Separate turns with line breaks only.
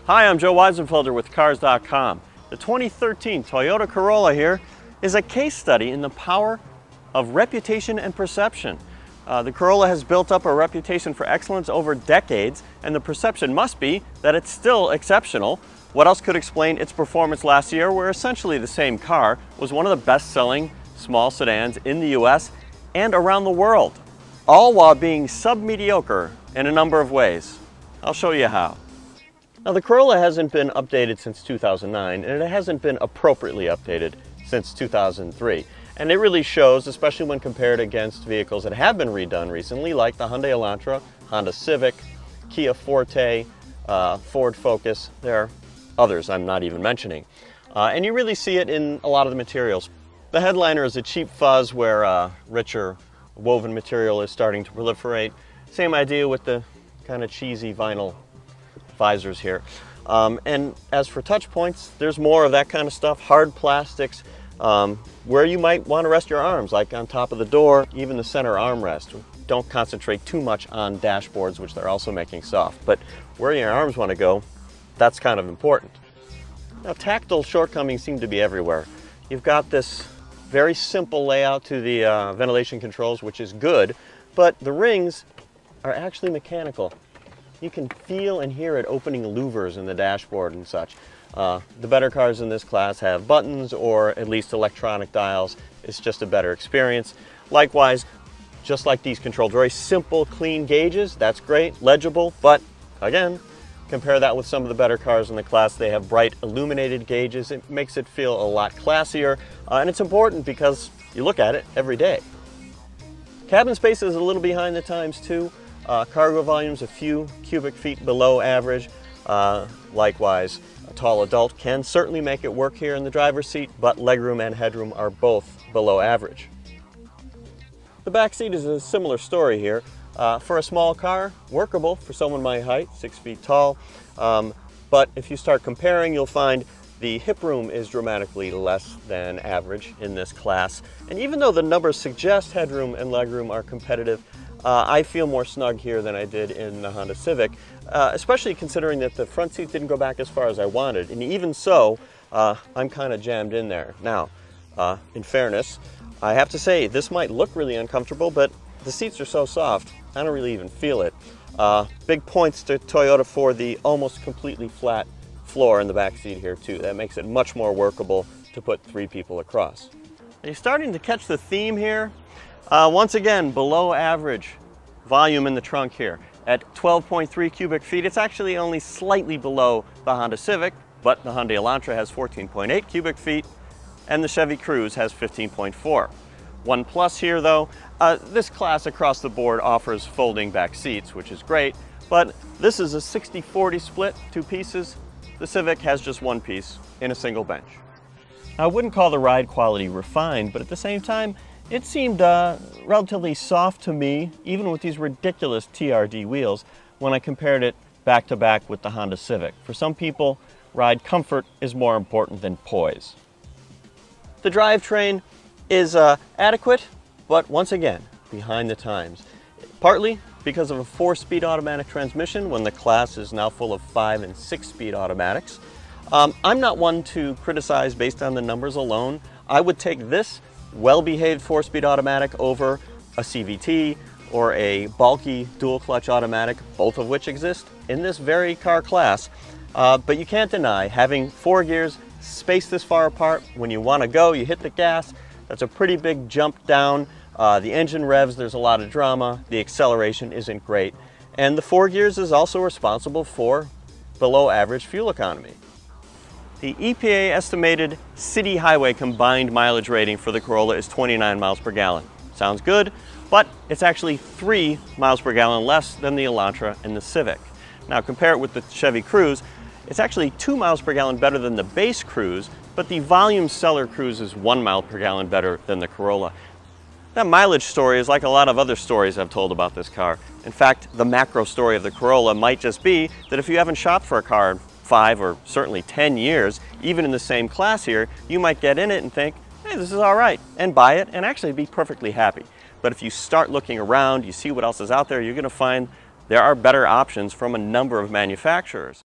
Hi, I'm Joe Weisenfelder with Cars.com. The 2013 Toyota Corolla here is a case study in the power of reputation and perception. The Corolla has built up a reputation for excellence over decades, and the perception must be that it's still exceptional. What else could explain its performance last year, where essentially the same car was one of the best-selling small sedans in the US and around the world, all while being sub-mediocre in a number of ways. I'll show you how. Now, the Corolla hasn't been updated since 2009, and it hasn't been appropriately updated since 2003. And it really shows, especially when compared against vehicles that have been redone recently, like the Hyundai Elantra, Honda Civic, Kia Forte, Ford Focus. There are others I'm not even mentioning. And you really see it in a lot of the materials. The headliner is a cheap fuzz where richer woven material is starting to proliferate. Same idea with the kind of cheesy vinyl visors here. And as for touch points, there's more of that kind of stuff, hard plastics, where you might want to rest your arms, like on top of the door, even the center armrest. Don't concentrate too much on dashboards, which they're also making soft, but where your arms want to go, that's kind of important. Now, tactile shortcomings seem to be everywhere. You've got this very simple layout to the ventilation controls, which is good, but the rings are actually mechanical. You can feel and hear it opening louvers in the dashboard and such. The better cars in this class have buttons or at least electronic dials. It's just a better experience. Likewise, just like these controls, very simple, clean gauges. That's great, legible, but again, compare that with some of the better cars in the class. They have bright illuminated gauges. It makes it feel a lot classier, and it's important because you look at it every day. Cabin space is a little behind the times too. Cargo volume's a few cubic feet below average. Likewise, a tall adult can certainly make it work here in the driver's seat, but legroom and headroom are both below average. The back seat is a similar story here. For a small car, workable for someone my height, 6 feet tall. But if you start comparing, you'll find the hip room is dramatically less than average in this class. And even though the numbers suggest headroom and legroom are competitive, I feel more snug here than I did in the Honda Civic, especially considering that the front seat didn't go back as far as I wanted. And even so, I'm kind of jammed in there. Now, in fairness, I have to say this might look really uncomfortable, but the seats are so soft, I don't really even feel it. Big points to Toyota for the almost completely flat floor in the back seat here too. That makes it much more workable to put 3 people across. Are you starting to catch the theme here? Once again, below average volume in the trunk here. At 12.3 cubic feet, it's actually only slightly below the Honda Civic, but the Hyundai Elantra has 14.8 cubic feet, and the Chevy Cruze has 15.4. One plus here though, this class across the board offers folding back seats, which is great, but this is a 60-40 split, 2 pieces. The Civic has just 1 piece in a single bench. I wouldn't call the ride quality refined, but at the same time, it seemed relatively soft to me, even with these ridiculous TRD wheels, when I compared it back to back with the Honda Civic. For some people, ride comfort is more important than poise. The drivetrain is adequate, but once again, behind the times. Partly because of a 4-speed automatic transmission when the class is now full of 5- and 6-speed automatics. I'm not one to criticize based on the numbers alone. I would take this well-behaved 4-speed automatic over a CVT or a bulky dual-clutch automatic, both of which exist in this very car class. But you can't deny having 4 gears spaced this far apart. When you want to go, you hit the gas. That's a pretty big jump down. The engine revs, there's a lot of drama. The acceleration isn't great. And the 4 gears is also responsible for below average fuel economy. The EPA estimated city highway combined mileage rating for the Corolla is 29 miles per gallon. Sounds good, but it's actually 3 miles per gallon less than the Elantra and the Civic. Now compare it with the Chevy Cruze, it's actually 2 miles per gallon better than the base Cruze, but the volume seller Cruze is 1 mile per gallon better than the Corolla. That mileage story is like a lot of other stories I've told about this car. In fact, the macro story of the Corolla might just be that if you haven't shopped for a car in 5 or certainly 10 years, even in the same class here, you might get in it and think, hey, this is all right, and buy it and actually be perfectly happy. But if you start looking around, you see what else is out there, you're going to find there are better options from a number of manufacturers.